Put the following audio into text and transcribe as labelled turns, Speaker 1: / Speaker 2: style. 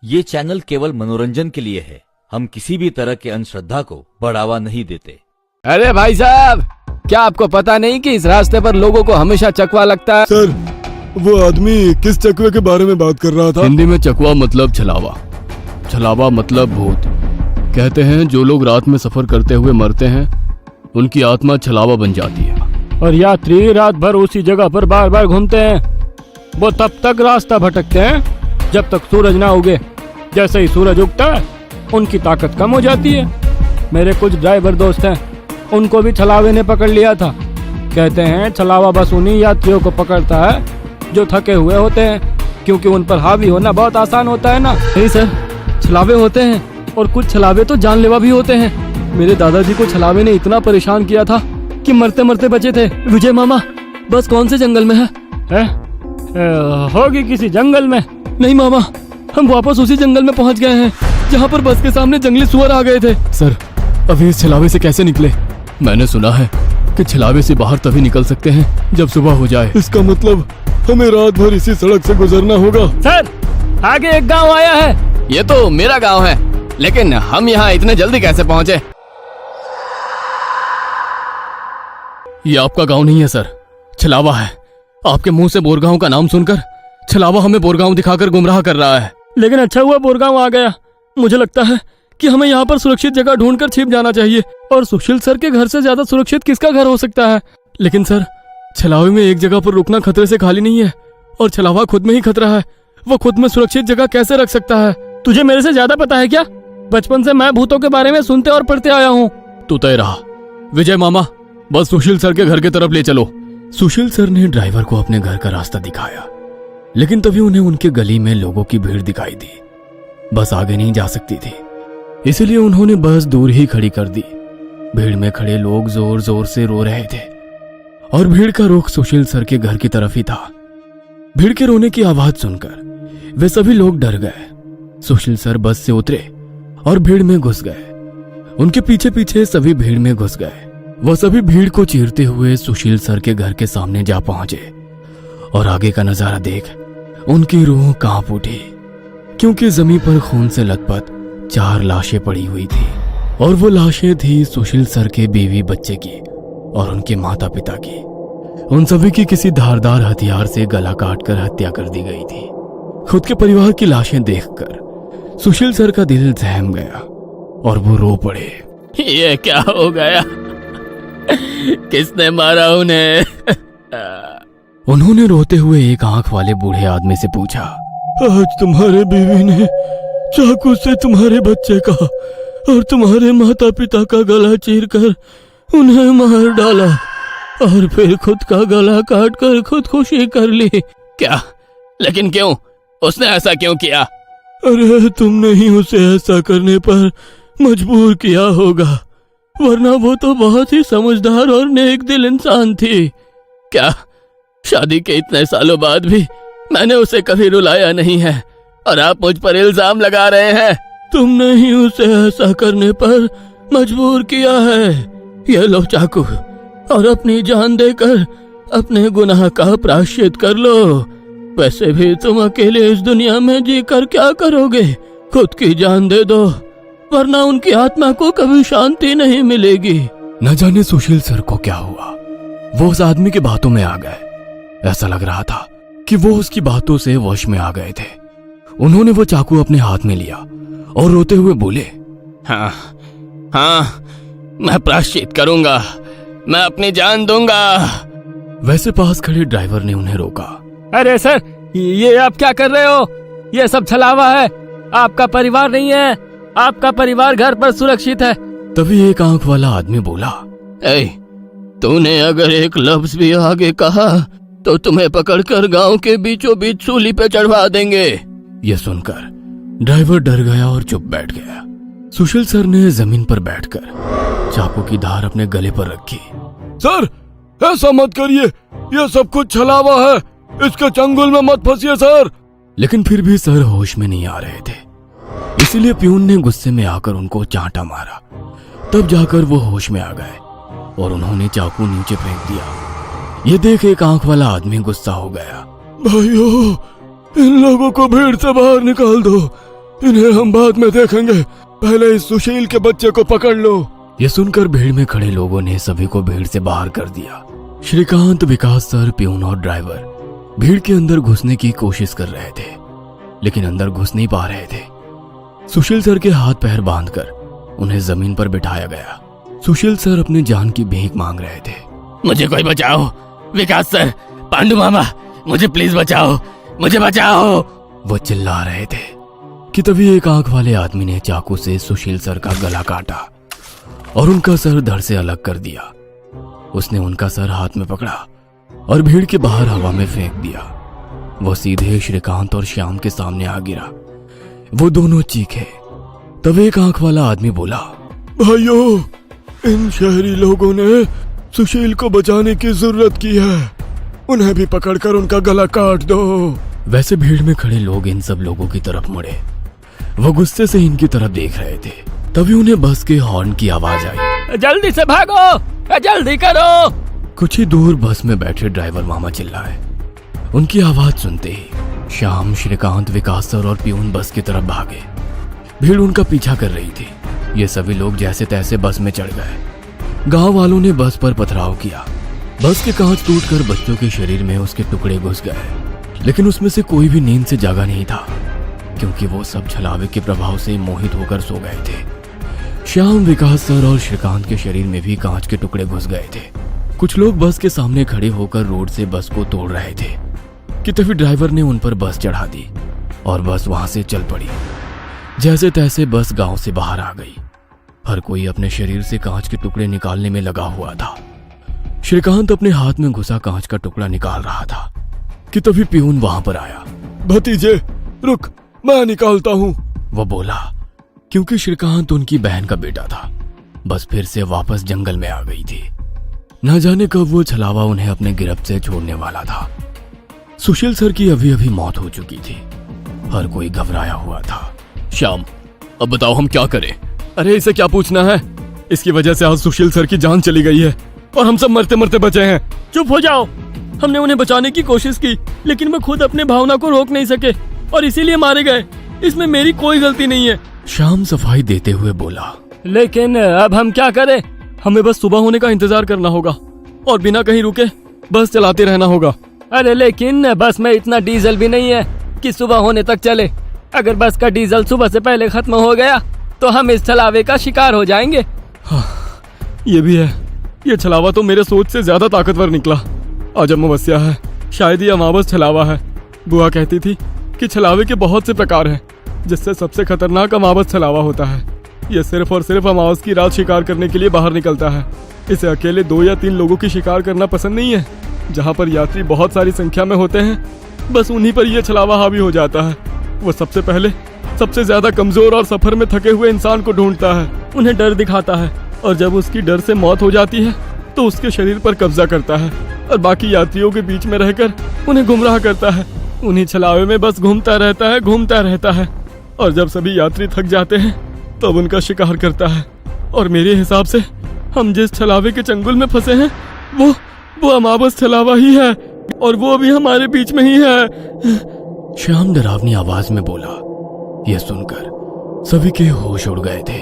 Speaker 1: ये चैनल केवल मनोरंजन के लिए है। हम किसी भी तरह के अंधश्रद्धा को बढ़ावा नहीं देते।
Speaker 2: अरे भाई साहब, क्या आपको पता नहीं कि इस रास्ते पर लोगों को हमेशा चकवा लगता है?
Speaker 3: सर, वो आदमी किस चकवे के बारे में बात कर रहा था?
Speaker 2: हिंदी में चकवा मतलब छलावा, छलावा मतलब भूत। कहते हैं जो लोग रात में सफर करते हुए मरते हैं उनकी आत्मा छलावा बन जाती है और यात्री रात भर उसी जगह पर बार बार घूमते हैं। वो तब तक रास्ता भटकते हैं जब तक सूरज ना उगे। जैसे ही सूरज उगता है उनकी ताकत कम हो जाती है। मेरे कुछ ड्राइवर दोस्त हैं, उनको भी छलावे ने पकड़ लिया था। कहते हैं छलावा बस उन्हीं यात्रियों को पकड़ता है जो थके हुए होते हैं, क्योंकि उन पर हावी होना बहुत आसान होता है ना। नहीं सर, छलावे होते हैं और कुछ छलावे तो जानलेवा भी होते हैं। मेरे दादाजी को छलावे ने इतना परेशान किया था कि मरते मरते बचे थे। विजय मामा, बस कौन से जंगल में है? होगी किसी जंगल में। नहीं मामा, हम वापस उसी जंगल में पहुंच गए हैं जहां पर बस के सामने जंगली सुअर आ गए थे। सर, अभी इस छलावे से कैसे निकले? मैंने सुना है कि छलावे से बाहर तभी निकल सकते हैं जब सुबह हो जाए।
Speaker 3: इसका मतलब हमें रात भर इसी सड़क से गुजरना होगा।
Speaker 2: सर, आगे एक गांव आया है। ये तो मेरा गांव है, लेकिन हम यहाँ इतने जल्दी कैसे पहुँचे? ये आपका गांव नहीं है सर, छलावा है। आपके मुंह से बोरगांव का नाम सुनकर छलावा हमें बोरगांव दिखाकर गुमराह कर रहा है। लेकिन अच्छा हुआ बोरगांव आ गया। मुझे लगता है कि हमें यहाँ पर सुरक्षित जगह ढूंढकर छिप जाना चाहिए। और सुशील सर के घर से ज्यादा सुरक्षित किसका घर हो सकता है? लेकिन सर, छलावे में एक जगह पर रुकना खतरे से खाली नहीं है, और छलावा खुद में ही खतरा है। वो खुद में सुरक्षित जगह कैसे रख सकता है? तुझे मेरे से ज्यादा पता है क्या? बचपन से मैं भूतों के बारे में सुनते और पढ़ते आया हूँ। तू तय रहा। विजय मामा, बस सुशील सर के घर की तरफ ले चलो। सुशील सर ने ड्राइवर को अपने घर का रास्ता दिखाया, लेकिन तभी उन्हें उनके गली में लोगों की भीड़ दिखाई दी। बस आगे नहीं जा सकती थी, इसलिए उन्होंने बस दूर ही खड़ी कर दी। भीड़ में खड़े लोग जोर जोर से रो रहे थे और भीड़ का रुख सुशील सर के घर की तरफ ही था। भीड़ के रोने की आवाज सुनकर वे सभी लोग डर गए। सुशील सर बस से उतरे और भीड़ में घुस गए। उनके पीछे पीछे सभी भीड़ में घुस गए। वह सभी भीड़ को चीरते हुए सुशील सर के घर के सामने जा पहुंचे और आगे का नजारा देख उनकी रूह कांप उठी, क्योंकि जमीन पर खून से लथपथ 4 लाशें पड़ी हुई थी। और वो लाशें थी सुशील सर के बीवी बच्चे की और उनके माता पिता की। उन सभी की किसी धारदार हथियार से गला काटकर हत्या कर दी गई थी। खुद के परिवार की लाशें देखकर सुशील सर का दिल सहम गया और वो रो पड़े। ये क्या हो गया? किसने मारा उन्हें? उन्होंने रोते हुए एक आंख वाले बूढ़े आदमी से पूछा।
Speaker 3: आज तुम्हारे बीवी ने चाकू से तुम्हारे बच्चे का और तुम्हारे माता पिता का गला चीरकर उन्हें मार डाला और फिर खुद का गला काट कर खुदकुशी कर ली।
Speaker 2: क्या? लेकिन क्यों? उसने ऐसा क्यों किया?
Speaker 3: अरे, तुमने ही उसे ऐसा करने पर मजबूर किया होगा, वरना वो तो बहुत ही समझदार और नेक दिल इंसान थी।
Speaker 2: क्या? शादी के इतने सालों बाद भी मैंने उसे कभी रुलाया नहीं है और आप मुझ पर इल्जाम लगा रहे हैं?
Speaker 3: तुमने ही उसे ऐसा करने पर मजबूर किया है। ये लो चाकू और अपनी जान देकर अपने गुनाह का प्रायश्चित कर लो। वैसे भी तुम अकेले इस दुनिया में जीकर क्या करोगे? खुद की जान दे दो, वरना उनकी आत्मा को कभी शांति नहीं मिलेगी।
Speaker 2: न जाने सुशील सर को क्या हुआ, वो उस आदमी की बातों में आ गए। ऐसा लग रहा था कि वो उसकी बातों से वश में आ गए थे। उन्होंने वो चाकू अपने हाथ में लिया और रोते हुए बोले, हाँ हाँ, मैं प्रायश्चित करूंगा, मैं अपनी जान दूंगा। वैसे पास खड़े ड्राइवर ने उन्हें रोका। अरे सर, ये आप क्या कर रहे हो? ये सब छलावा है, आपका परिवार नहीं है। आपका परिवार घर पर सुरक्षित है। तभी एक आंख वाला आदमी बोला, तूने अगर एक लफ्ज भी आगे कहा तो तुम्हें पकड़कर गांव के बीचों बीच सूली पे चढ़वा देंगे। यह सुनकर ड्राइवर डर गया और चुप बैठ गया। सुशील सर ने जमीन पर बैठकर चाकू की धार अपने गले पर रखी।
Speaker 3: सर, ऐसा मत करिए, यह सब कुछ छलावा है, इसके चंगुल में मत फंसिए सर।
Speaker 2: लेकिन फिर भी सर होश में नहीं आ रहे थे, इसीलिए प्यून ने गुस्से में आकर उनको चांटा मारा। तब जाकर वो होश में आ गए और उन्होंने चाकू नीचे फेंक दिया। ये देख एक आंख वाला आदमी गुस्सा हो गया।
Speaker 3: भाइयों, इन लोगों को भीड़ से बाहर निकाल दो, इन्हें हम बाद में देखेंगे, पहले इस सुशील के बच्चे को पकड़ लो। ये सुनकर भीड़ में खड़े लोगों ने सभी को भीड़ से बाहर कर दिया। श्रीकांत, विकास सर, प्यून और ड्राइवर भीड़ के अंदर घुसने की कोशिश कर रहे थे, लेकिन अंदर घुस नहीं पा रहे थे। सुशील सर के हाथ पैर बांधकर उन्हें जमीन पर बिठाया गया। सुशील सर अपनी जान की भीख मांग रहे थे।
Speaker 2: मुझे कोई बचाओ, विकास सर, पांडु मामा, मुझे प्लीज बचाओ, मुझे बचाओ।
Speaker 3: वो चिल्ला रहे थे कि तभी एक आंख वाले आदमी ने चाकू से सुशील सर का गला काटा और उनका सर धड़ से अलग कर दिया। उसने उनका सर हाथ में पकड़ा और भीड़ के बाहर हवा में फेंक दिया। वो सीधे श्रीकांत और श्याम के सामने आ गिरा। वो दोनों चीखे। तब एक आंख वाला आदमी बोला, भाइयों, इन शहरी लोगों ने सुशील को बचाने की जरूरत की है, उन्हें भी पकड़कर उनका गला काट दो। वैसे भीड़ में खड़े लोग इन सब लोगों की तरफ मुड़े। वो गुस्से से इनकी तरफ देख रहे थे। तभी उन्हें बस के हॉर्न की आवाज आई।
Speaker 2: जल्दी से भागो, जल्दी करो।
Speaker 3: कुछ ही दूर बस में बैठे ड्राइवर मामा चिल्लाए। उनकी आवाज सुनते ही श्याम, श्रीकांत, विकास सर और प्यून बस की तरफ भागे। भीड़ उनका पीछा कर रही थी। ये सभी लोग जैसे तैसे बस में चढ़ गए। गांव वालों ने बस पर पथराव किया। बस के कांच टूटकर बच्चों के शरीर में उसके टुकड़े घुस गए, लेकिन उसमें से कोई भी नींद से जागा नहीं था, क्योंकि वो सब छलावे के प्रभाव से मोहित होकर सो गए थे। श्याम, विकास सर और श्रीकांत के शरीर में भी कांच के टुकड़े घुस गए थे। कुछ लोग बस के सामने खड़े होकर रोड से बस को तोड़ रहे थे कि तभी ड्राइवर ने उन पर बस चढ़ा दी और बस वहां से चल पड़ी। जैसे तैसे बस गांव से बाहर आ गई। हर कोई अपने शरीर से कांच के टुकड़े निकालने में लगा हुआ था। श्रीकांत अपने हाथ में घुसा कांच का टुकड़ा निकाल रहा था कि तभी प्यून वहां पर आया। भतीजे रुक, मैं निकालता हूँ, वो बोला, क्योंकि श्रीकांत उनकी बहन का बेटा था। बस फिर से वापस जंगल में आ गई थी। न जाने कब वो छलावा उन्हें अपने गिरफ्त से छोड़ने वाला था। सुशील सर की अभी अभी मौत हो चुकी थी। हर कोई घबराया हुआ था।
Speaker 2: श्याम, अब बताओ हम क्या करें? अरे इसे क्या पूछना है? इसकी वजह से आज सुशील सर की जान चली गई है और हम सब मरते मरते बचे हैं। चुप हो जाओ। हमने उन्हें बचाने की कोशिश की, लेकिन वो खुद अपने भावना को रोक नहीं सके और इसीलिए मारे गए। इसमें मेरी कोई गलती नहीं है।
Speaker 3: श्याम सफाई देते हुए बोला,
Speaker 2: लेकिन अब हम क्या करें? हमें बस सुबह होने का इंतजार करना होगा और बिना कहीं रुके बस चलाते रहना होगा। अरे लेकिन बस में इतना डीजल भी नहीं है कि सुबह होने तक चले। अगर बस का डीजल सुबह से पहले खत्म हो गया तो हम इस छलावे का शिकार हो जाएंगे।
Speaker 3: हाँ, ये भी है। ये छलावा तो मेरे सोच से ज्यादा ताकतवर निकला। आज अमावस्या है, शायद ये अमावस छलावा है। बुआ कहती थी कि छलावे के बहुत से प्रकार हैं, जिससे सबसे खतरनाक अमावस छलावा होता है। ये सिर्फ और सिर्फ अमावस की रात शिकार करने के लिए बाहर निकलता है। इसे अकेले 2 या 3 लोगों की शिकार करना पसंद नहीं है। जहाँ पर यात्री बहुत सारी संख्या में होते हैं, बस उन्हीं पर यह छलावा हावी हो जाता है। वो सबसे पहले सबसे ज्यादा कमजोर और सफर में थके हुए इंसान को ढूंढता है, उन्हें डर दिखाता है, और जब उसकी डर से मौत हो जाती है तो उसके शरीर पर कब्जा करता है और बाकी यात्रियों के बीच में रहकर उन्हें गुमराह करता है। उन्हीं छलावे में बस घूमता रहता है और जब सभी यात्री थक जाते हैं तब उनका शिकार करता है। और मेरे हिसाब से हम जिस छलावे के चंगुल में फंसे हैं वो अमावस छलावा ही है, और वो अभी हमारे बीच में ही है। श्याम डरावनी आवाज में बोला। यह सुनकर सभी के होश उड़ गए थे।